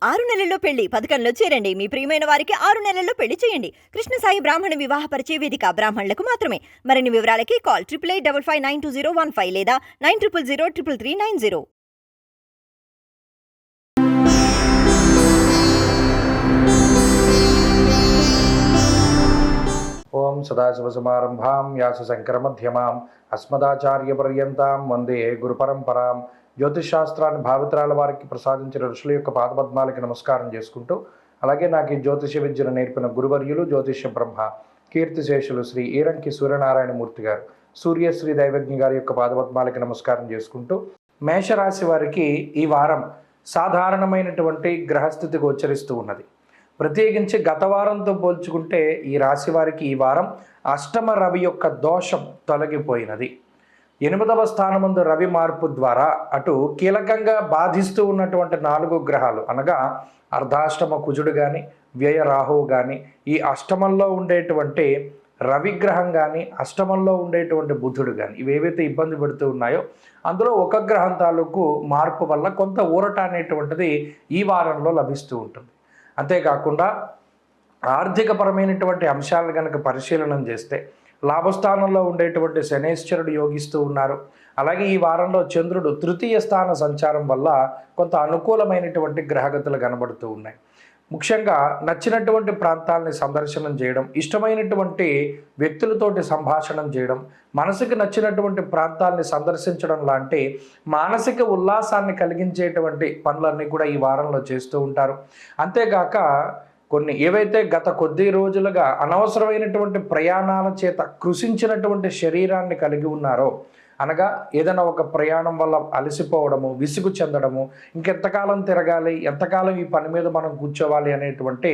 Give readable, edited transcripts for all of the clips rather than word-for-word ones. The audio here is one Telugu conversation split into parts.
6 నెలల్లో పెళ్లి పథకంలో చేరండి. మీ ప్రియమైన వారికి 6 నెలల్లో పెళ్లి చేయండి. కృష్ణ సాయి బ్రాహ్మణ వివాహ పరిచయ వేదిక బ్రాహ్మణులకు మాత్రమే. మరిన్ని వివరాలకి కాల్ 8855592015 లేదా 9000333990. ఓం సదాశివసమారంభాం వ్యాసశంకరమధ్యమాం అస్మదాచార్యపర్యంతాం వందే గురుపరంపరాం. జ్యోతిషాస్త్రాన్ని భావితరాల వారికి ప్రసాదించిన ఋషుల యొక్క పాదపద్మాలకి నమస్కారం చేసుకుంటూ, అలాగే నాకు ఈ జ్యోతిష విద్యను నేర్పిన గురువర్యులు జ్యోతిష బ్రహ్మ కీర్తిశేషులు శ్రీ ఈరంకి సూర్యనారాయణమూర్తి గారు, సూర్యశ్రీ దైవజ్ఞ గారి యొక్క పాదపద్మాలకి నమస్కారం చేసుకుంటూ, మేషరాశి వారికి ఈ వారం సాధారణమైనటువంటి గ్రహస్థితి గోచరిస్తూ ఉన్నది. ప్రత్యేకించి గత వారంతో పోల్చుకుంటే ఈ రాశి వారికి ఈ వారం అష్టమ రవి యొక్క దోషం తొలగిపోయినది. 8వ స్థానమందు రవి మార్పు ద్వారా అటు కీలకంగా బాధిస్తూ ఉన్నటువంటి 4 గ్రహాలు అనగా అర్ధాష్టమ కుజుడు కానీ, వ్యయ రాహువు కానీ, ఈ అష్టమంలో ఉండేటువంటి రవిగ్రహం కానీ, అష్టమంలో ఉండేటువంటి బుధుడు కానీ, ఇవేవైతే ఇబ్బంది పెడుతూ ఉన్నాయో అందులో ఒక గ్రహం తాలూకు మార్పు వల్ల కొంత ఊరట అనేటువంటిది ఈ వారంలో లభిస్తూ ఉంటుంది. అంతేకాకుండా ఆర్థికపరమైనటువంటి అంశాలను కనుక పరిశీలన చేస్తే లాభస్థానంలో ఉండేటువంటి శనేశ్వరుడు యోగిస్తూ ఉన్నారు. అలాగే ఈ వారంలో చంద్రుడు తృతీయ స్థాన సంచారం వల్ల కొంత అనుకూలమైనటువంటి గ్రహగతులు కనబడుతూ ఉన్నాయి. ముఖ్యంగా నచ్చినటువంటి ప్రాంతాలని సందర్శనం చేయడం, ఇష్టమైనటువంటి వ్యక్తులతోటి సంభాషణం చేయడం, మనసుకు నచ్చినటువంటి ప్రాంతాలని సందర్శించడం లాంటి మానసిక ఉల్లాసాన్ని కలిగించేటువంటి పనులన్నీ కూడా ఈ వారంలో చేస్తూ ఉంటారు. అంతేగాక కొన్ని ఏవైతే గత కొద్ది రోజులుగా అనవసరమైనటువంటి ప్రయాణాల చేత కృషించినటువంటి శరీరాన్ని కలిగి ఉన్నారో, అనగా ఏదైనా ఒక ప్రయాణం వల్ల అలసిపోవడము, విసుగు చెందడము, ఇంకెంతకాలం తిరగాలి, ఎంతకాలం ఈ పని మీద మనం కూర్చోవాలి అనేటువంటి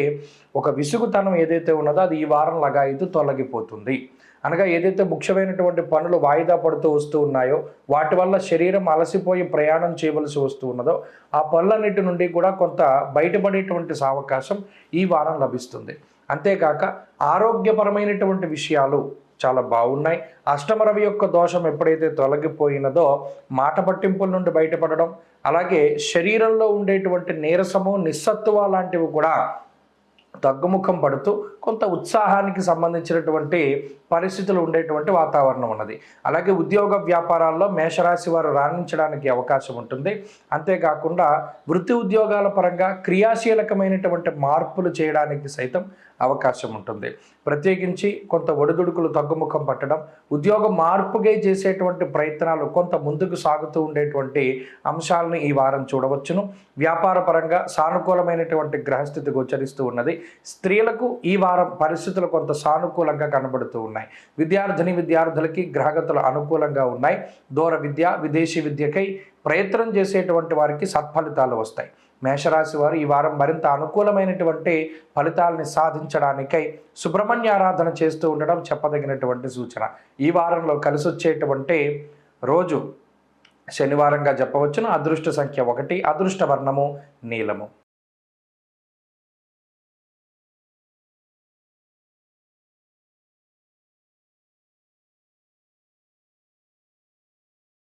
ఒక విసుగుతనం ఏదైతే ఉన్నదో అది ఈ వారం లగాయితూ తొలగిపోతుంది. అనగా ఏదైతే ముఖ్యమైనటువంటి పనులు వాయిదా పడుతూ వస్తూ ఉన్నాయో, వాటి వల్ల శరీరం అలసిపోయి ప్రయాణం చేయవలసి వస్తూ ఉన్నదో ఆ పనులన్నిటి నుండి కూడా కొంత బయటపడేటువంటి అవకాశం ఈ వారం లభిస్తుంది. అంతేకాక ఆరోగ్యపరమైనటువంటి విషయాలు చాలా బాగున్నాయి. అష్టమ రవి యొక్క దోషం ఎప్పుడైతే తొలగిపోయినదో మాట పట్టింపుల నుండి బయటపడడం, అలాగే శరీరంలో ఉండేటువంటి నీరసము, నిస్సత్తువ లాంటివి కూడా తగ్గుముఖం పడుతూ కొంత ఉత్సాహానికి సంబంధించినటువంటి పరిస్థితులు ఉండేటువంటి వాతావరణం ఉన్నది. అలాగే ఉద్యోగ వ్యాపారాల్లో మేషరాశి వారు రాణించడానికి అవకాశం ఉంటుంది. అంతేకాకుండా వృత్తి ఉద్యోగాల పరంగా క్రియాశీలకమైనటువంటి మార్పులు చేయడానికి సైతం అవకాశం ఉంటుంది. ప్రత్యేకించి కొంత ఒడిదుడుకులు తగ్గుముఖం పట్టడం, ఉద్యోగ మార్పుగా చేసేటువంటి ప్రయత్నాలు కొంత ముందుకు సాగుతూ ఉండేటువంటి అంశాలను ఈ వారం చూడవచ్చును. వ్యాపార పరంగా సానుకూలమైనటువంటి గ్రహస్థితి గోచరిస్తూ ఉన్నది. స్త్రీలకు ఈ వారం పరిస్థితులు కొంత సానుకూలంగా కనబడుతూ ఉన్నాయి. విద్యార్థులకి గ్రహగతులు అనుకూలంగా ఉన్నాయి. దూర విద్య, విదేశీ విద్యకై ప్రయత్నం చేసేటువంటి వారికి సత్ఫలితాలు వస్తాయి. మేషరాశి వారు ఈ వారం మరింత అనుకూలమైనటువంటి ఫలితాలని సాధించడానికై సుబ్రహ్మణ్య ఆరాధన చేస్తూ ఉండడం చెప్పదగినటువంటి సూచన. ఈ వారంలో కలిసి వచ్చేటువంటి రోజు శనివారంగా చెప్పవచ్చును. అదృష్ట సంఖ్య 1, అదృష్ట వర్ణము నీలము.